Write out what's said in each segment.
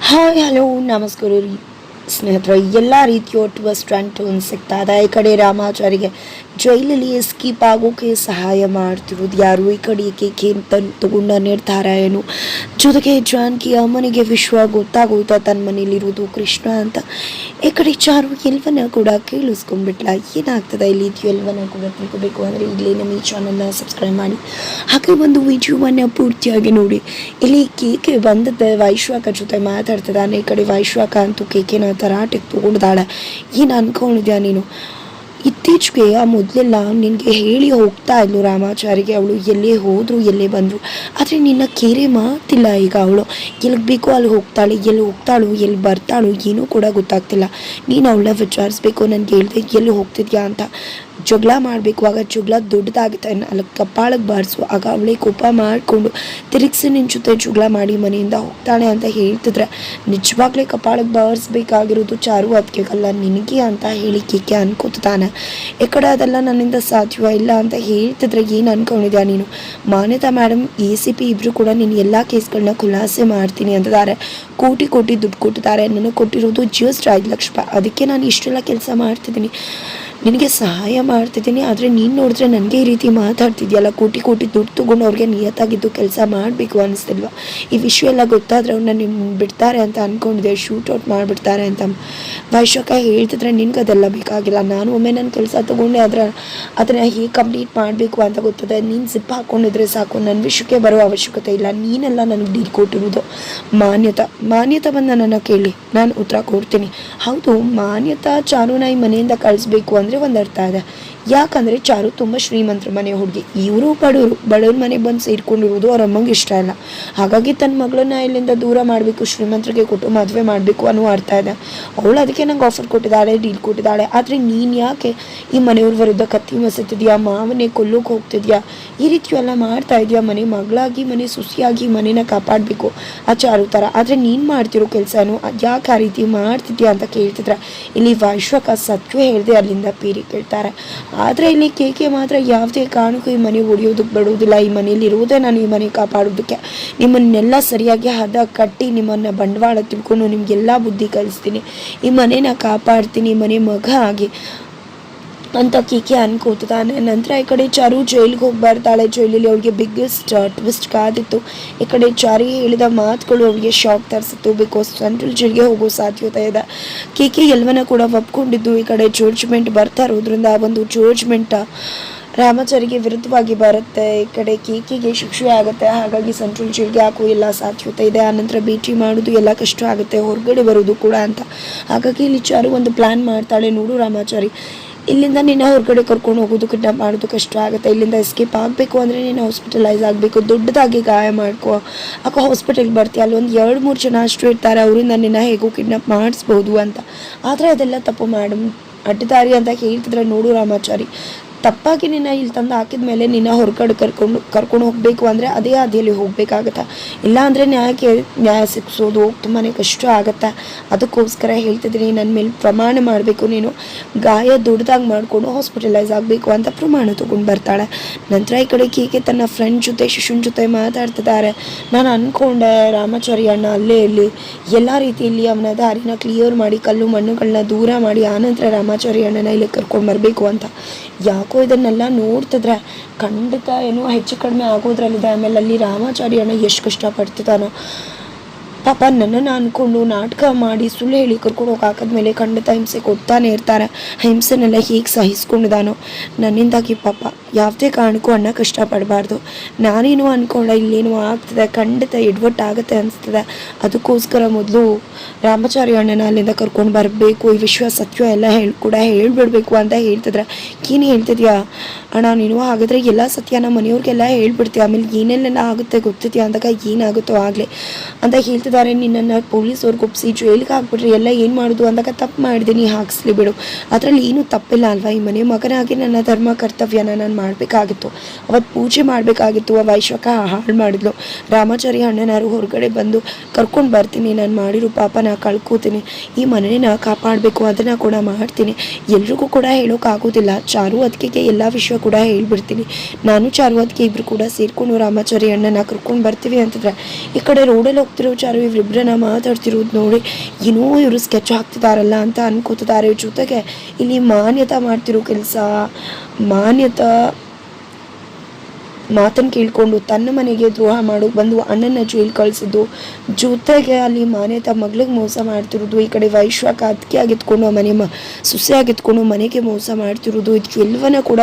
Hi hello ನಮಸ್ಕಾರ ರೀ ಸ್ನೇಹಿತರೆ. ಎಲ್ಲ ರೀತಿಯ ಟ್ವಿಸ್ಟ್ ಆ್ಯಂಡ್ ಟರ್ನ್ ಸಿಗ್ತಾ ಇದೆ. ಈ ಕಡೆ ರಾಮಾಚಾರಿಗೆ ಜೈಲಲ್ಲಿ ಎಸ್ಕೇಪ್ ಆಗೋಕೆ ಸಹಾಯ ಮಾಡ್ತಿರೋದು ಯಾರು, ಈ ಕಡೆ ಕೇಕೆ ತಗೊಂಡ ನಿರ್ಧಾರ ಏನು, ಜೊತೆಗೆ ಜಾನಕಿ ಅಮ್ಮನಿಗೆ ವಿಶ್ವ ಗೊತ್ತಾಗೋಯ್ತಾ ತನ್ನ ಮನೇಲಿರೋದು ಕೃಷ್ಣ ಅಂತ. ಈ ಕಡೆ ಚಾರು ಎಲ್ಲವನ್ನ ಕೂಡ ಕೇಳಿಸ್ಕೊಂಡ್ಬಿಟ್ಲ. ಏನಾಗ್ತದೆ ಇಲ್ಲಿ ಎಲ್ಲವನ್ನ ಕೂಡ ತಿಳ್ಕೋಬೇಕು ಅಂದರೆ ಇಲ್ಲಿ ನಮ್ಮ ಈ ಚಾನಲ್ನ ಸಬ್ಸ್ಕ್ರೈಬ್ ಮಾಡಿ, ಹಾಗೆ ಒಂದು ವಿಡಿಯೋವನ್ನು ಪೂರ್ತಿಯಾಗಿ ನೋಡಿ. ಇಲ್ಲಿ ಕೇಕೆ ಬಂದದ್ದೆ ವೈಶ್ವಾಕ ಜೊತೆ ಮಾತಾಡ್ತಿದ್ದಾನೆ. ಈ ಕಡೆ ವೈಶ್ವಾಕ ಅಂತೂ ಕೇಕೆನ ತರಾಟೆಗೆ ತಗೊಂಡಿದ್ದಾಳೆ. ಏನು ಅನ್ಕೊಂಡಿದ್ಯಾ ನೀನು, ಇತ್ತೀಚೆಗೆ ಆ ಮೊದಲೆಲ್ಲ ನಿನಗೆ ಹೇಳಿ ಹೋಗ್ತಾ ಇದ್ಲು ರಾಮಾಚಾರಿಗೆ, ಅವಳು ಎಲ್ಲೇ ಹೋದ್ರು ಎಲ್ಲೇ ಬಂದರು, ಆದರೆ ನಿನ್ನ ಕೇರೆ ಮಾತಿಲ್ಲ. ಈಗ ಅವಳು ಎಲ್ಲಿಗೆ ಬೇಕೋ ಅಲ್ಲಿ ಹೋಗ್ತಾಳೆ, ಎಲ್ಲಿ ಹೋಗ್ತಾಳು ಎಲ್ಲಿ ಬರ್ತಾಳು ಏನೂ ಕೂಡ ಗೊತ್ತಾಗ್ತಿಲ್ಲ. ನೀನು ಅವಳ ವಿಚಾರಿಸ್ಬೇಕು, ನನಗೆ ಹೇಳಿದೆ ಎಲ್ಲಿ ಹೋಗ್ತಿದ್ಯಾ ಅಂತ. ಜಗಳ ಮಾಡಬೇಕು, ಆಗ ಜಗಳ ದೊಡ್ಡದಾಗುತ್ತೆ, ಅಲ್ಲಿ ಕಪಾಳಕ್ಕೆ ಬಾರಿಸು. ಆಗ ಅವಳೇ ಕೋಪ ಮಾಡಿಕೊಂಡು ತಿರುಗಿಸಿ ನಿನ್ನ ಜೊತೆ ಜಗಳ ಮಾಡಿ ಮನೆಯಿಂದ ಹೋಗ್ತಾಳೆ ಅಂತ ಹೇಳ್ತಿದ್ರೆ ನಿಜವಾಗ್ಲೇ ಕಪಾಳಕ್ಕೆ ಬಾರಿಸ್ಬೇಕಾಗಿರೋದು ಚಾರು ಅದಕ್ಕೆಲ್ಲ ನಿನಗೆ ಅಂತ ಹೇಳಿ ಕೇಕೆ ಅನ್ಕೋತಾನೆ. ಈ ಕಡೆ ಅದೆಲ್ಲ ನನ್ನಿಂದ ಸಾಧ್ಯ ಇಲ್ಲ ಅಂತ ಹೇಳ್ತಿದ್ರೆ ಏನು ಅನ್ಕೊಂಡಿದ್ಯಾ ನೀನು. ಮಾನ್ಯತಾ ಮೇಡಮ್ ACP ಇಬ್ಬರು ಕೂಡ ನೀನು ಎಲ್ಲ ಕೇಸ್ಗಳನ್ನ ಖುಲಾಸೆ ಮಾಡ್ತೀನಿ ಅಂತಿದ್ದಾರೆ. ಕೋಟಿ ದುಡ್ಡು ಕೊಟ್ಟಿದ್ದಾರೆ. ನನಗೆ ಕೊಟ್ಟಿರೋದು ಜಸ್ಟ್ 5 ಲಕ್ಷ ರೂಪಾಯಿ. ಅದಕ್ಕೆ ನಾನು ಇಷ್ಟೆಲ್ಲ ಕೆಲಸ ಮಾಡ್ತಿದ್ದೀನಿ, ನಿನಗೆ ಸಹಾಯ ಮಾಡ್ತಿದ್ದೀನಿ. ಆದರೆ ನೀನು ನೋಡಿದ್ರೆ ನನಗೆ ಈ ರೀತಿ ಮಾತಾಡ್ತಿದ್ಯಲ್ಲ. ಕೋಟಿ ದುಡ್ಡು ತೊಗೊಂಡು ಅವ್ರಿಗೆ ನಿಯತ್ತಾಗಿದ್ದು ಕೆಲಸ ಮಾಡಬೇಕು ಅನ್ನಿಸ್ತಿಲ್ವ. ಈ ವಿಷಯ ಎಲ್ಲ ಗೊತ್ತಾದರೆ ಅವ್ರನ್ನ ನಿಮ್ಮ ಬಿಡ್ತಾರೆ ಅಂತ ಅಂದ್ಕೊಂಡಿದ್ದೆ, ಶೂಟೌಟ್ ಮಾಡಿಬಿಡ್ತಾರೆ ಅಂತ ವೈಶ್ವಕ ಹೇಳ್ತಿದ್ರೆ ನಿನ್ಗೆ ಅದೆಲ್ಲ ಬೇಕಾಗಿಲ್ಲ. ನಾನು ಒಮ್ಮೆ ನನ್ನ ಕೆಲಸ ತೊಗೊಂಡೆ, ಅದನ್ನು ಹೇಗೆ ಕಂಪ್ಲೀಟ್ ಮಾಡಬೇಕು ಅಂತ ಗೊತ್ತದೆ. ನೀನು ಜಿಪ್ ಹಾಕ್ಕೊಂಡಿದ್ರೆ ಸಾಕು, ನನ್ನ ವಿಷಯಕ್ಕೆ ಬರೋ ಅವಶ್ಯಕತೆ ಇಲ್ಲ. ನೀನೆಲ್ಲ ನನಗೆ ಡೀಲ್ ಕೊಟ್ಟಿರೋದು. ಮಾನ್ಯತಾ ಬಂದು ನನ್ನನ್ನು ಕೇಳಿ, ನಾನು ಉತ್ತರ ಕೊಡ್ತೀನಿ. ಹೌದು, ಮಾನ್ಯತಾ ಚಾರುನ ಈ ಮನೆಯಿಂದ ಕಳಿಸ್ಬೇಕು ಅಂದರೆ ಒಂದು ಅರ್ಥ ಇದೆ. ಯಾಕಂದರೆ ಚಾರು ತುಂಬ ಶ್ರೀಮಂತರ ಮನೆ ಹುಡುಗಿ, ಇವರು ಬಡವ್ರ ಮನೆಗೆ ಬಂದು ಸೇರ್ಕೊಂಡಿರೋದು ಅವ್ರ ಅಮ್ಮಂಗೆ ಇಷ್ಟ ಇಲ್ಲ. ಹಾಗಾಗಿ ತನ್ನ ಮಗಳನ್ನ ಇಲ್ಲಿಂದ ದೂರ ಮಾಡಬೇಕು, ಶ್ರೀಮಂತರಿಗೆ ಕೊಟ್ಟು ಮದುವೆ ಮಾಡಬೇಕು ಅನ್ನೋ ಅರ್ಥ ಇದೆ. ಅವಳು ಅದಕ್ಕೆ ನಂಗೆ ಆಫರ್ ಕೊಟ್ಟಿದ್ದಾಳೆ, ಡೀಲ್ ಕೊಟ್ಟಿದ್ದಾಳೆ. ಆದರೆ ನೀನು ಯಾಕೆ ಈ ಮನೆಯವ್ರ ವಿರುದ್ಧ ಕತ್ತಿ ಮಸತಿದ್ಯಾ, ಮಾವನೇ ಕೊಲ್ಲೋಕೆ ಹೋಗ್ತಿದ್ಯಾ, ಈ ರೀತಿ ಎಲ್ಲ ಮಾಡ್ತಾ ಇದೆಯಾ. ಮನೆ ಮಗಳಾಗಿ ಮನೆ ಸುಸಿಯಾಗಿ ಮನೇನ ಕಾಪಾಡಬೇಕು ಆ ಚಾರು ಥರ. ಆದರೆ ನೀನು ಮಾಡ್ತಿರೋ ಕೆಲಸನೂ ಯಾಕೆ ಆ ರೀತಿ ಮಾಡ್ತಿದ್ಯಾ ಅಂತ ಕೇಳ್ತಿದ್ರೆ ಇಲ್ಲಿ ವೈಶ್ವಕ ಸತ್ವ ಹೇಳಿದೆ ಅಲ್ಲಿಂದ ಪೀರಿ ಕೇಳ್ತಾರೆ. ಆದರೆ ಇಲ್ಲಿ ಕೇಕೆ ಮಾತ್ರ ಯಾವುದೇ ಕಾರಣಕ್ಕೂ ಈ ಮನೆ ಹೊಡೆಯೋದಕ್ಕೆ ಬಿಡೋದಿಲ್ಲ. ಈ ಮನೇಲಿ ಇರುವುದೇ ನಾನು ಈ ಮನೆ ಕಾಪಾಡೋದಕ್ಕೆ. ನಿಮ್ಮನ್ನೆಲ್ಲ ಸರಿಯಾಗಿ ಹದ ಕಟ್ಟಿ ನಿಮ್ಮನ್ನು ಬಂಡವಾಳ ತಿಳ್ಕೊಂಡು ನಿಮಗೆಲ್ಲ ಬುದ್ಧಿ ಕಲಿಸ್ತೀನಿ, ಈ ಮನೇನ ಕಾಪಾಡ್ತೀನಿ, ಮನೆ ಮಗ ಆಗಿ ಅಂತ ಕೇಕೆ ಅನ್ಕೋತಾನೆ. ನಂತರ ಈ ಕಡೆ ಚಾರು ಜೈಲಿಗೆ ಹೋಗಿ ಬರ್ತಾಳೆ. ಜೈಲಲ್ಲಿ ಅವಳಿಗೆ ಬಿಗ್ಗೆಸ್ಟ್ ಟ್ವಿಸ್ಟ್ ಕಾದಿತ್ತು. ಈ ಕಡೆ ಚಾರಿ ಹೇಳಿದ ಮಾತುಗಳು ಅವಳಿಗೆ ಶಾಕ್ ತರಿಸಿತ್ತು. ಬಿಕಾಸ್ ಸೆಂಟ್ರಲ್ ಜೈಲಿಗೆ ಹೋಗೋ ಸಾಧ್ಯತೆ ಇದೆ. ಕೇಕೆ ಎಲ್ಲವನ್ನ ಕೂಡ ಒಪ್ಕೊಂಡಿದ್ದು. ಈ ಕಡೆ ಜಡ್ಜ್ಮೆಂಟ್ ಬರ್ತಾ ಇರೋದ್ರಿಂದ ಆ ಒಂದು ಜಡ್ಜ್ಮೆಂಟ್ ರಾಮಾಚಾರಿಗೆ ವಿರುದ್ಧವಾಗಿ ಬರುತ್ತೆ. ಈ ಕಡೆ ಕೇಕೆಗೆ ಶಿಕ್ಷೆ ಆಗುತ್ತೆ. ಹಾಗಾಗಿ ಸೆಂಟ್ರಲ್ ಜೈಲ್ಗೆ ಹಾಕೋ ಎಲ್ಲ ಸಾಧ್ಯತೆ ಇದೆ. ಆನಂತರ ಭೇಟಿ ಮಾಡೋದು ಎಲ್ಲ ಕಷ್ಟ ಆಗುತ್ತೆ, ಹೊರಗಡೆ ಬರೋದು ಕೂಡ ಅಂತ. ಹಾಗಾಗಿ ಇಲ್ಲಿ ಚಾರು ಒಂದು ಪ್ಲ್ಯಾನ್ ಮಾಡ್ತಾಳೆ. ನೋಡು ರಾಮಾಚಾರಿ, ಇಲ್ಲಿಂದ ನಿನ್ನ ಹೊರಗಡೆ ಕರ್ಕೊಂಡು ಹೋಗೋದು ಕಿಡ್ನಾಪ್ ಮಾಡೋದು ಕಷ್ಟ ಆಗುತ್ತೆ. ಇಲ್ಲಿಂದ ಎಸ್ಕೇಪ್ ಆಗಬೇಕು ಅಂದರೆ ನೀನು ಹಾಸ್ಪಿಟಲೈಸ್ ಆಗಬೇಕು, ದೊಡ್ಡದಾಗಿ ಗಾಯ ಮಾಡ್ಕೋ. ಆಗ ಹಾಸ್ಪಿಟಲ್ಗೆ ಬರ್ತೀಯ, ಅಲ್ಲಿ ಒಂದು 2-3 ಜನ ಅಷ್ಟು ಇರ್ತಾರೆ, ಅವರಿಂದ ನಿನ್ನ ಹೇಗೋ ಕಿಡ್ನಾಪ್ ಮಾಡಿಸ್ಬೋದು ಅಂತ. ಆದರೆ ಅದೆಲ್ಲ ತಪ್ಪು ಮೇಡಮ್, ಅಡ್ಡದಾರಿ ಅಂತ ಹೇಳ್ತಿದ್ರೆ ನೋಡು ರಾಮಾಚಾರಿ, ತಪ್ಪಾಗಿ ನಿನ್ನ ಇಲ್ಲಿ ತಂದು ಹಾಕಿದ ಮೇಲೆ ನಿನ್ನ ಹೊರಗಡೆ ಕರ್ಕೊಂಡು ಹೋಗಬೇಕು ಅಂದರೆ ಅದೇ ಹಾದಿಯಲ್ಲಿ ಹೋಗಬೇಕಾಗತ್ತೆ. ಇಲ್ಲಾಂದರೆ ನ್ಯಾಯ ಸಿಕ್ಸೋದು ತುಂಬಾ ಕಷ್ಟ ಆಗುತ್ತೆ. ಅದಕ್ಕೋಸ್ಕರ ಹೇಳ್ತಿದ್ದೀನಿ, ನನ್ನ ಮೇಲೆ ಪ್ರಮಾಣ ಮಾಡಬೇಕು, ನೀನು ಗಾಯ ದೊಡ್ಡದಾಗಿ ಮಾಡಿಕೊಂಡು ಹಾಸ್ಪಿಟಲೈಸ್ ಆಗಬೇಕು ಅಂತ ಪ್ರಮಾಣ ತೊಗೊಂಡು ಬರ್ತಾಳೆ. ನಂತರ ಈ ಕಡೆ ಕೇಕೆ ತನ್ನ ಫ್ರೆಂಡ್ ಜೊತೆ ಶಿಶುನ್ ಜೊತೆ ಮಾತಾಡ್ತಿದ್ದಾರೆ. ನಾನು ಅಂದ್ಕೊಂಡೆ ರಾಮಾಚಾರಿ ಅಣ್ಣ ಅಲ್ಲೇ ಇಲ್ಲಿ ಎಲ್ಲ ರೀತಿಯಲ್ಲಿ ಅವನ ದಾರಿನ ಕ್ಲಿಯರ್ ಮಾಡಿ, ಕಲ್ಲು ಮಣ್ಣುಗಳನ್ನ ದೂರ ಮಾಡಿ ಆನಂತರ ರಾಮಾಚಾರಿ ಅಣ್ಣನ ಇಲ್ಲಿ ಕರ್ಕೊಂಡು ಬರಬೇಕು ಅಂತ. ಯಾಕೋ ಇದನ್ನೆಲ್ಲ ನೋಡ್ತಿದ್ರೆ ಖಂಡಿತ ಏನೋ ಹೆಚ್ಚು ಕಡಿಮೆ ಆಗೋದ್ರಲ್ಲಿದೆ. ಆಮೇಲೆ ಅಲ್ಲಿ ರಾಮಾಚಾರಿ ಅಣ್ಣ ಎಷ್ಟು ಕಷ್ಟಪಡ್ತಿದ್ದಾನೋ ಪಾಪ. ನನ್ನನ್ನು ಅಂದ್ಕೊಂಡು ನಾಟಕ ಮಾಡಿ ಸುಳ್ಳು ಹೇಳಿ ಕರ್ಕೊಂಡು ಹೋಗಿ ಹಾಕಿದ್ಮೇಲೆ ಖಂಡಿತ ಹಿಂಸೆ ಕೊಡ್ತಾನೆ ಇರ್ತಾರೆ. ಹಿಂಸೆನೆಲ್ಲ ಹೇಗೆ ಸಹಿಸ್ಕೊಂಡಿದ್ದಾನೋ ನನ್ನಿಂದಾಗಿ ಪಾಪ. ಯಾವುದೇ ಕಾರಣಕ್ಕೂ ಅಣ್ಣ ಕಷ್ಟಪಡಬಾರ್ದು. ನಾನೇನು ಅಂದ್ಕೊಂಡ ಇಲ್ಲೇನೋ ಆಗ್ತದೆ, ಖಂಡಿತ ಎಡ್ವಟ್ಟಾಗುತ್ತೆ ಅನಿಸ್ತದೆ. ಅದಕ್ಕೋಸ್ಕರ ಮೊದಲು ರಾಮಾಚಾರಿ ಅಣ್ಣನ ಅಲ್ಲಿಂದ ಕರ್ಕೊಂಡು ಬರಬೇಕು, ಈ ವಿಶ್ವ ಸತ್ಯ ಎಲ್ಲ ಹೇಳ್ಬಿಡ್ಬೇಕು ಅಂತ ಹೇಳ್ತಿದ್ರೆ, ಏನು ಹೇಳ್ತಿದ್ಯಾ ಅಣ್ಣ ನೀನು, ಹಾಗಾದರೆ ಎಲ್ಲ ಸತ್ಯನ ಮನೆಯವ್ರಿಗೆಲ್ಲ ಹೇಳ್ಬಿಡ್ತೀಯ, ಆಮೇಲೆ ಏನೆಲ್ಲ ಆಗುತ್ತೆ ಗೊತ್ತಿದೆಯಾ ಅಂದಾಗ ಏನಾಗುತ್ತೋ ಆಗಲಿ ಅಂತ ಹೇಳ್ತಿದ್ದಾರೆ. ನಿನ್ನನ್ನು ಪೊಲೀಸವ್ರಿಗೆ ಒಪ್ಪಿಸಿ ಜೈಲಿಗೆ ಹಾಕ್ಬಿಟ್ರೆ ಎಲ್ಲ ಏನು ಮಾಡೋದು ಅಂದಾಗ ತಪ್ಪು ಮಾಡಿದ್ದೀನಿ, ಹಾಕ್ಸ್ಲಿ ಬಿಡು, ಅದರಲ್ಲಿ ಏನೂ ತಪ್ಪಿಲ್ಲ ಅಲ್ವಾ. ಈ ಮನೆ ಮಗನಾಗಿ ನನ್ನ ಧರ್ಮ ಕರ್ತವ್ಯನ ನಾನು ಮಾಡಬೇಕಾಗಿತ್ತು, ಅವತ್ತು ಪೂಜೆ ಮಾಡಬೇಕಾಗಿತ್ತು. ಆ ವೈಶ್ವಕ ಹಾಳು ಮಾಡಿದ್ಲು. ರಾಮಾಚಾರಿ ಅಣ್ಣನಾರು ಹೊರಗಡೆ ಬಂದು ಕರ್ಕೊಂಡು ಬರ್ತೀನಿ, ನಾನು ಮಾಡಿರೋ ಪಾಪನ ಕಳ್ಕೋತೀನಿ, ಈ ಮನೆನ ಕಾಪಾಡಬೇಕು, ಅದನ್ನು ಕೂಡ ಮಾಡ್ತೀನಿ. ಎಲ್ರಿಗೂ ಕೂಡ ಹೇಳೋಕ್ಕಾಗೋದಿಲ್ಲ. ಚಾರು ಅದಕ್ಕೆ ಎಲ್ಲ ವಿಷಯ ಕೂಡ ಹೇಳ್ಬಿಡ್ತೀನಿ. ನಾನು ಚಾರು ಅದಕ್ಕೆ ಇಬ್ಬರು ಕೂಡ ಸೇರಿಕೊಂಡು ರಾಮಾಚಾರಿ ಅಣ್ಣನ ಕರ್ಕೊಂಡು ಬರ್ತೀವಿ ಅಂತಂದರೆ ಈ ಕಡೆ ರೋಡಲ್ಲಿ ಹೋಗ್ತಿರೋ ಚಾರು ಇವರಿಬ್ಬರನ್ನ ಮಾತಾಡ್ತಿರೋದು ನೋಡಿ ಏನೋ ಇವರು ಸ್ಕೆಚ್ ಹಾಕ್ತಿದಾರಲ್ಲ ಅಂತ ಅನ್ಕೋತಿದ್ದಾರೆ. ಜೊತೆಗೆ ಇಲ್ಲಿ ಮಾನ್ಯತಾ ಮಾಡ್ತಿರೋ ಕೆಲಸ, ಮಾನ್ಯತಾ ಮಾತನ್ನು ಕೇಳಿಕೊಂಡು ತನ್ನ ಮನೆಗೆ ದ್ರೋಹ ಮಾಡೋಕೆ ಬಂದು ಅಣ್ಣನ ಜೈಲ್ ಕಳಿಸಿದ್ದು, ಜೊತೆಗೆ ಅಲ್ಲಿ ಮಾನ್ಯತಾ ಮಗಳಿಗೆ ಮೋಸ ಮಾಡ್ತಿರೋದು, ಈ ಕಡೆ ವೈಶ್ವಾಕ ಅದಕ್ಕೆ ಆಗಿತ್ಕೊಂಡು ಸೊಸೆ ಆಗಿತ್ಕೊಂಡು ಮನೆಗೆ ಮೋಸ ಮಾಡ್ತಿರೋದು, ಇದೆಲ್ಲವನ್ನ ಕೂಡ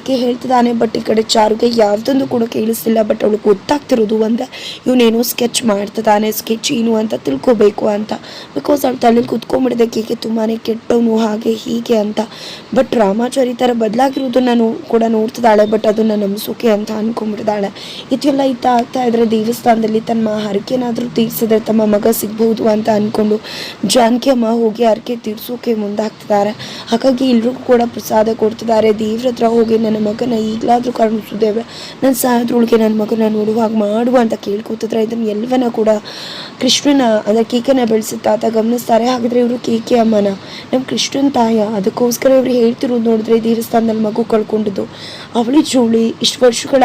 ಕೆ ಹೇಳ್ತಿದ್ದಾನೆ. ಬಟ್ ಈ ಕಡೆ ಚಾರುಗೆ ಯಾವುದೊಂದು ಕೂಡ ಕೇಳಿಸ್ತಿಲ್ಲ. ಬಟ್ ಅವಳಿಗೆ ಗೊತ್ತಾಗ್ತಿರೋದು ಒಂದೇ, ಇವನೇನೋ ಸ್ಕೆಚ್ ಮಾಡ್ತಿದ್ದಾನೆ, ಸ್ಕೆಚ್ ಏನು ಅಂತ ತಿಳ್ಕೊಬೇಕು ಅಂತ. ಬಿಕಾಸ್ ಅವಳು ತಲೆಯಲ್ಲಿ ಕುತ್ಕೊಂಡ್ಬಿಡಿದೆ ಕೆ ತುಂಬಾ ಕೆಟ್ಟವನು ಹಾಗೆ ಹೀಗೆ ಅಂತ. ಬಟ್ ರಾಮಾಚಾರಿ ಥರ ಬದಲಾಗಿರೋದನ್ನು ಕೂಡ ನೋಡ್ತಿದ್ದಾಳೆ. ಬಟ್ ಅದನ್ನು ನಂಬಿಸೋಕೆ ಅಂತ ಅನ್ಕೊಂಡ್ಬಿಟ್ಟಿದ್ದಾಳೆ. ಇದೆಲ್ಲ ಆಗ್ತಾ ಇದ್ರೆ ದೇವಸ್ಥಾನದಲ್ಲಿ ತನ್ನ ಹರಕೆನಾದರೂ ತೀರಿಸಿದ್ರೆ ತಮ್ಮ ಮಗ ಸಿಗ್ಬಹುದು ಅಂತ ಅನ್ಕೊಂಡು ಜಾನಕಿ ಅಮ್ಮ ಹೋಗಿ ಹರಕೆ ತೀರ್ಸೋಕೆ ಮುಂದಾಗ್ತಿದ್ದಾರೆ. ಹಾಗಾಗಿ ಎಲ್ರಿಗೂ ಕೂಡ ಪ್ರಸಾದ ಕೊಡ್ತಿದ್ದಾರೆ. ದೇವ್ರ ಹತ್ರ ಹೋಗಿ ನನ್ನ ಮಗನ ಈಗಲಾದರೂ ಕರುಣಿಸಿದ್ದೇವೆ, ನನ್ನ ಸಾಯೋದ್ರೊಳಗೆ ನನ್ನ ಮಗನ ನೋಡುವಾಗ ಮಾಡುವ ಅಂತ ಕೇಳ್ಕೊತಿದ್ರೆ ಇದನ್ನು ಎಲ್ಲವನ್ನ ಕೂಡ ಕೃಷ್ಣನ ಅದರ ಕೇಕನ್ನ ಬೆಳೆಸಿ ತಾತ ಗಮನಿಸ್ತಾರೆ. ಹಾಗಾದ್ರೆ ಇವರು ಕೇಕೆ ಅಮ್ಮನ ನಮ್ಮ ಕೃಷ್ಣನ ತಾಯ, ಅದಕ್ಕೋಸ್ಕರ ಇವರು ಹೇಳ್ತಿರೋದು ನೋಡಿದ್ರೆ ದೇವಸ್ಥಾನದಲ್ಲಿ ಮಗು ಕಳ್ಕೊಂಡಿದ್ದು ಅವಳಿ ಜೋಳಿ ಇಷ್ಟು ವರ್ಷಗಳಾಗಿದೆ.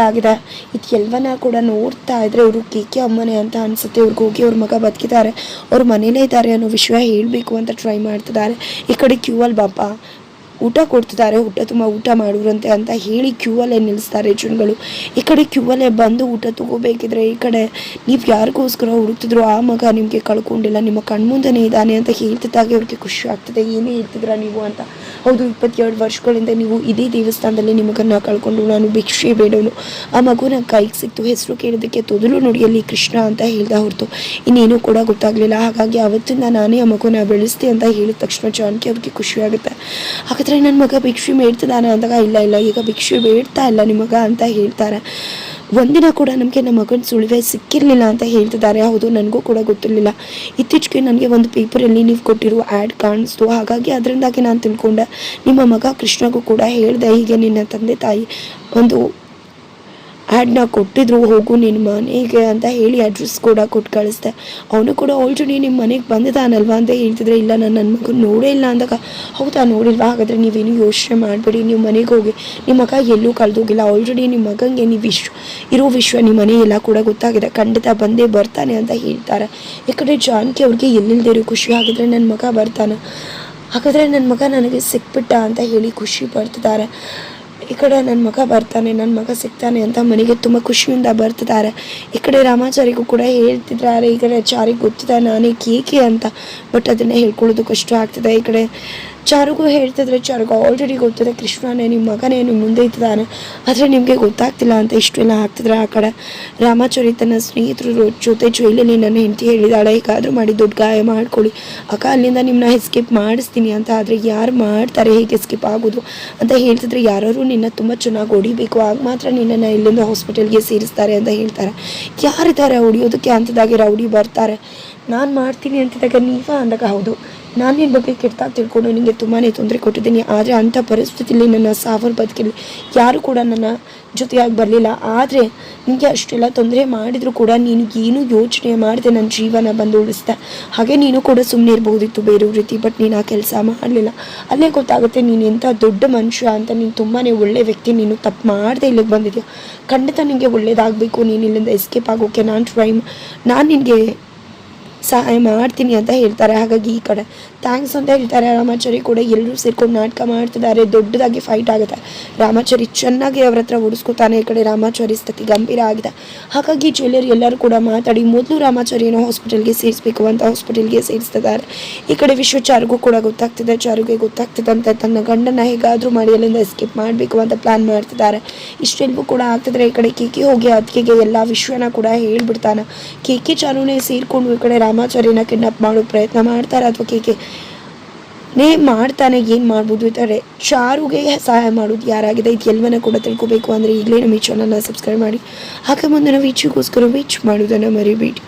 ಇದೆಲ್ಲವನ್ನ ಕೂಡ ನೋಡ್ತಾ ಇದ್ರೆ ಇವರು ಕೇಕೆ ಅಮ್ಮನೇ ಅಂತ ಅನ್ಸುತ್ತೆ. ಇವ್ರಿಗೆ ಹೋಗಿ ಅವ್ರ ಮಗ ಬದುಕಿದ್ದಾರೆ, ಅವ್ರ ಮನೇಲೇ ಇದ್ದಾರೆ ಅನ್ನೋ ವಿಷಯ ಹೇಳಬೇಕು ಅಂತ ಟ್ರೈ ಮಾಡ್ತಿದ್ದಾರೆ. ಈ ಕಡೆ ಕ್ಯೂ ಅಲ್ಲಿ ಬಾಪ ಊಟ ಕೊಡ್ತಿದ್ದಾರೆ, ಊಟ ತುಂಬ ಊಟ ಮಾಡುವಂತೆ ಅಂತ ಹೇಳಿ ಕ್ಯೂ ಅಲ್ಲೇ ನಿಲ್ಲಿಸ್ತಾರೆ ಜನಗಳು. ಈ ಕಡೆ ಕ್ಯೂ ಅಲ್ಲೇ ಬಂದು ಊಟ ತಗೋಬೇಕಿದ್ರೆ ಈ ಕಡೆ ನೀವು ಯಾರಿಗೋಸ್ಕರ ಹುಡುಕ್ತಿದ್ರು ಆ ಮಗ ನಿಮಗೆ ಕಳ್ಕೊಂಡಿಲ್ಲ, ನಿಮ್ಮ ಕಣ್ಮುಂದನೇ ಇದ್ದಾನೆ ಅಂತ ಹೇಳ್ತಿದ್ದಾಗೆ ಅವ್ರಿಗೆ ಖುಷಿ ಆಗ್ತದೆ. ಏನೇ ಹೇಳ್ತಿದ್ರ ನೀವು ಅಂತ. ಹೌದು, 22 ವರ್ಷಗಳಿಂದ ನೀವು ಇದೇ ದೇವಸ್ಥಾನದಲ್ಲಿ ನಿಮಗನ್ನ ಕಳ್ಕೊಂಡು ನಾನು ಭಿಕ್ಷೆ ಬೇಡವನು, ಆ ಮಗುನ ಕೈಗೆ ಸಿಕ್ತು, ಹೆಸರು ಕೇಳೋದಕ್ಕೆ ತೊದಲು ನುಡಿಯಲ್ಲಿ ಕೃಷ್ಣ ಅಂತ ಹೇಳ್ದ ಹೊರತು ಇನ್ನೇನು ಕೂಡ ಗೊತ್ತಾಗಲಿಲ್ಲ. ಹಾಗಾಗಿ ಅವತ್ತಿಂದ ನಾನೇ ಆ ಮಗುನ ಬೆಳೆಸ್ತೆ ಅಂತ ಹೇಳಿದ ತಕ್ಷಣ ಜಾನಕಿ ಅವ್ರಿಗೆ ಖುಷಿ ಆಗುತ್ತೆ. ಹಾಗಾದರೆ ನನ್ನ ಮಗ ಭಿಕ್ಷೆ ಬೇಡ್ತಿದ್ದಾನೆ ಅಂದಾಗ ಇಲ್ಲ ಈಗ ಭಿಕ್ಷೆ ಬೇಡ್ತಾ ಇಲ್ಲ ನಿಮಗ ಅಂತ ಹೇಳ್ತಾರೆ. ಒಂದಿನ ಕೂಡ ನಮಗೆ ನಮ್ಮ ಮಗನ ಸುಳಿವೆ ಸಿಕ್ಕಿರಲಿಲ್ಲ ಅಂತ ಹೇಳ್ತಿದ್ದಾರೆ. ಹೌದು, ನನಗೂ ಕೂಡ ಗೊತ್ತಿರಲಿಲ್ಲ. ಇತ್ತೀಚೆಗೆ ನನಗೆ ಒಂದು ಪೇಪರಲ್ಲಿ ನೀವು ಕೊಟ್ಟಿರುವ ಆ್ಯಡ್ ಕಾಣಿಸ್ತು, ಹಾಗಾಗಿ ಅದರಿಂದಾಗಿ ನಾನು ತಿಳ್ಕೊಂಡೆ. ನಿಮ್ಮ ಮಗ ಕೃಷ್ಣಗೂ ಕೂಡ ಹೇಳಿದೆ, ಹೀಗೆ ನಿನ್ನ ತಂದೆ ತಾಯಿ ಒಂದು ಆ್ಯಡ್ನ ಕೊಟ್ಟಿದ್ರು, ಹೋಗು ನಿನ್ನ ಮನೆಗೆ ಅಂತ ಹೇಳಿ ಅಡ್ರೆಸ್ ಕೂಡ ಕೊಟ್ಟು ಕಳಿಸ್ದೆ. ಅವನು ಕೂಡ ಆಲ್ರೆಡಿ ನಿಮ್ಮ ಮನೆಗೆ ಬಂದಿದ್ದಾನಲ್ವಾ ಅಂತ ಹೇಳ್ತಿದ್ರೆ, ಇಲ್ಲ ನಾನು ನನ್ನ ಮಗನ ನೋಡೇ ಇಲ್ಲ ಅಂದಾಗ, ಹೌದಾ ನೋಡಿಲ್ವಾ, ಹಾಗಾದರೆ ನೀವೇನು ಯೋಚನೆ ಮಾಡಬೇಡಿ, ನೀವು ಮನೆಗೆ ಹೋಗಿ, ನಿಮ್ಮ ಮಗ ಎಲ್ಲೂ ಕಳೆದೋಗಿಲ್ಲ, ಆಲ್ರೆಡಿ ನಿಮ್ಮ ಮಗನಿಗೆ ನೀವು ಇರೋ ವಿಶ್ವ ನಿಮ್ಮ ಮನೆ ಎಲ್ಲ ಕೂಡ ಗೊತ್ತಾಗಿದೆ, ಖಂಡಿತ ಬಂದೇ ಬರ್ತಾನೆ ಅಂತ ಹೇಳ್ತಾರೆ. ಈ ಕಡೆ ಜಾನಕಿ ಅವ್ರಿಗೆ ಎಲ್ಲಿಲ್ದಿರೋ ಖುಷಿ, ಆಗಿದ್ರೆ ನನ್ನ ಮಗ ಬರ್ತಾನೆ, ಹಾಗಾದರೆ ನನ್ನ ಮಗ ನನಗೆ ಸಿಕ್ಬಿಟ್ಟ ಅಂತ ಹೇಳಿ ಖುಷಿ ಪಡ್ತಿದ್ದಾರೆ. ಈ ಕಡೆ ನನ್ನ ಮಗ ಬರ್ತಾನೆ, ನನ್ನ ಮಗ ಸಿಗ್ತಾನೆ ಅಂತ ಮನೆಗೆ ತುಂಬ ಖುಷಿಯಿಂದ ಬರ್ತಿದ್ದಾರೆ. ಈ ಕಡೆ ರಾಮಾಚಾರಿಗೂ ಕೂಡ ಹೇಳ್ತಿದ್ದಾರೆ, ಈ ಕಡೆ ಚಾರಿಗೆ ಗೊತ್ತಿದೆ ನಾನೇ ಕೇಕೆ ಅಂತ, ಬಟ್ ಅದನ್ನೇ ಹೇಳ್ಕೊಳ್ಳೋದು ಕಷ್ಟ ಆಗ್ತಿದೆ. ಈ ಕಡೆ ಚಾರುಗೂ ಹೇಳ್ತಿದ್ರೆ, ಚಾರುಗೂ ಆಲ್ರೆಡಿ ಗೊತ್ತಿದೆ ಕೃಷ್ಣನೇ ನಿಮ್ಮ ಮಗನೇ ನಿಮ್ಮ ಮುಂದೆ ಇದ್ದಾನೆ, ಆದರೆ ನಿಮಗೆ ಗೊತ್ತಾಗ್ತಿಲ್ಲ ಅಂತ ಇಷ್ಟೆಲ್ಲ ಆಗ್ತಿದ್ರೆ. ಆ ಕಡೆ ರಾಮಾಚಾರಿ ತನ್ನ ಸ್ನೇಹಿತರು ಜೊತೆ ಜೈಲಲ್ಲಿ ನನ್ನ ಹೆಂಡತಿ ಹೇಳಿದಾಳೆ, ಹೀಗಾದರೂ ಮಾಡಿ ದೊಡ್ಡ ಗಾಯ ಮಾಡ್ಕೊಳ್ಳಿ ಅಕ್ಕ, ಅಲ್ಲಿಂದ ನಿಮ್ಮನ್ನ ಎಸ್ಕೇಪ್ ಮಾಡಿಸ್ತೀನಿ ಅಂತ. ಆದರೆ ಯಾರು ಮಾಡ್ತಾರೆ ಹೇಗೆ ಎಸ್ಕೇಪ್ ಆಗೋದು ಅಂತ ಹೇಳ್ತಿದ್ರೆ, ಯಾರು ನಿನ್ನ ತುಂಬ ಚೆನ್ನಾಗಿ ಹೊಡಿಬೇಕು, ಆಗ ಮಾತ್ರ ನಿನ್ನನ್ನು ಇಲ್ಲಿಂದ ಹಾಸ್ಪಿಟಲ್ಗೆ ಸೇರಿಸ್ತಾರೆ ಅಂತ ಹೇಳ್ತಾರೆ. ಯಾರಿದ್ದಾರೆ ಹೊಡಿಯೋದಕ್ಕೆ ಅಂತದಾಗೆ ರೌಡಿ ಬರ್ತಾರೆ, ನಾನು ಮಾಡ್ತೀನಿ ಅಂತಿದ್ದಾಗ ನೀವ ಅಂದಾಗ, ಹೌದು ನಾನು ನಿನ್ನ ಬಗ್ಗೆ ಕೆಟ್ಟದಾಗ ತಿಳ್ಕೊಂಡು ನಿನಗೆ ತುಂಬಾ ತೊಂದರೆ ಕೊಟ್ಟಿದ್ದೀನಿ, ಆದರೆ ಅಂಥ ಪರಿಸ್ಥಿತಿಯಲ್ಲಿ ನನ್ನ ಸಾವಿರ ಬದುಕಲ್ಲಿ ಯಾರು ಕೂಡ ನನ್ನ ಜೊತೆಯಾಗಿ ಬರಲಿಲ್ಲ. ಆದರೆ ನಿನಗೆ ಅಷ್ಟೆಲ್ಲ ತೊಂದರೆ ಮಾಡಿದರೂ ಕೂಡ ನೀನು ಏನೂ ಯೋಚನೆ ಮಾಡಿದೆ ನನ್ನ ಜೀವನ ಬಂದು ಉಳಿಸ್ದೆ. ಹಾಗೆ ನೀನು ಕೂಡ ಸುಮ್ಮನೆ ಇರ್ಬೋದಿತ್ತು ಬೇರೆಯವ್ರ ರೀತಿ, ಬಟ್ ನೀನು ಆ ಕೆಲಸ ಮಾಡಲಿಲ್ಲ. ಅಲ್ಲೇ ಗೊತ್ತಾಗುತ್ತೆ ನೀನು ಎಂಥ ದೊಡ್ಡ ಮನುಷ್ಯ ಅಂತ. ನೀನು ತುಂಬಾ ಒಳ್ಳೆ ವ್ಯಕ್ತಿ, ನೀನು ತಪ್ಪು ಮಾಡದೆ ಇಲ್ಲಿಗೆ ಬಂದಿದ್ಯಾ, ಖಂಡಿತ ನಿನಗೆ ಒಳ್ಳೇದಾಗಬೇಕು, ನೀನು ಇಲ್ಲಿಂದ ಎಸ್ಕೇಪ್ ಆಗೋಕ್ಕೆ ನಾನು ನಿನಗೆ ಸಹಾಯ ಮಾಡ್ತೀನಿ ಅಂತ ಹೇಳ್ತಾರೆ. ಹಾಗಾಗಿ ಈ ಕಡೆ ಥ್ಯಾಂಕ್ಸ್ ಅಂತ ಹೇಳ್ತಾರೆ. ರಾಮಾಚಾರಿ ಕೂಡ ಎಲ್ಲರೂ ಸೇರ್ಕೊಂಡು ನಾಟಕ ಮಾಡ್ತಿದ್ದಾರೆ, ದೊಡ್ಡದಾಗಿ ಫೈಟ್ ಆಗುತ್ತೆ. ರಾಮಾಚಾರಿ ಚೆನ್ನಾಗಿ ಅವ್ರ ಹತ್ರ ಉಡಿಸ್ಕೊತಾನೆ. ಈ ಕಡೆ ರಾಮಾಚಾರಿ ಸ್ಥಿತಿ ಗಂಭೀರ ಆಗಿದೆ. ಹಾಗಾಗಿ ಜ್ಯುವೆಲ್ಲರಿ ಎಲ್ಲರೂ ಕೂಡ ಮಾತಾಡಿ ಮೊದಲು ರಾಮಾಚಾರಿಯನ್ನು ಹಾಸ್ಪಿಟಲ್ಗೆ ಸೇರಿಸಬೇಕು ಅಂತ ಹಾಸ್ಪಿಟಲ್ಗೆ ಸೇರಿಸ್ತಿದ್ದಾರೆ. ಈ ಕಡೆ ವಿಶ್ವ ಚಾರುಗೂ ಕೂಡ ಗೊತ್ತಾಗ್ತಿದೆ, ಚಾರುಗೆ ಗೊತ್ತಾಗ್ತಿದ್ದಂತೆ ತನ್ನ ಗಂಡನ ಹೇಗಾದರೂ ಮಾಡಿ ಅಲ್ಲಿಂದ ಎಸ್ಕೇಪ್ ಮಾಡಬೇಕು ಅಂತ ಪ್ಲ್ಯಾನ್ ಮಾಡ್ತಿದ್ದಾರೆ. ಇಷ್ಟೆಲ್ಲವೂ ಕೂಡ ಆಗ್ತಿದ್ರೆ ಈ ಕಡೆ ಕೇಕೆ ಹೋಗಿ ಅದಕ್ಕೆ ಎಲ್ಲ ವಿಶ್ವನ ಕೂಡ ಹೇಳ್ಬಿಡ್ತಾನೆ. ಕೇಕೆ ಚಾರುನೇ ಸೇರಿಕೊಂಡು ಈ ಕಡೆ ರಾಮಾಚಾರಿನ ಕಿಡ್ನಾಪ್ ಮಾಡೋ ಪ್ರಯತ್ನ ಮಾಡ್ತಾರೆ, ಅಥವಾ ಕೇಕೆನೇ ಮಾಡ್ತಾನೆ. ಏನು ಮಾಡ್ಬೋದು ಇದ್ದಾರೆ ಚಾರುಗೆ ಸಹಾಯ ಮಾಡೋದು ಯಾರಾಗಿದೆ, ಇದು ಎಲ್ಲವನ್ನ ಕೂಡ ತಿಳ್ಕೊಬೇಕು ಅಂದರೆ ಈಗಲೇ ನಮ್ಮ ಈ ಚಾನಲ್ನ ಸಬ್ಸ್ಕ್ರೈಬ್ ಮಾಡಿ. ಹಾಗೆ ಮುಂದೆ ನಾವು ವೀಚಿಗೋಸ್ಕರ ವೀಚ್ ಮಾಡೋದನ್ನು ಮರಿಬೇಡಿ.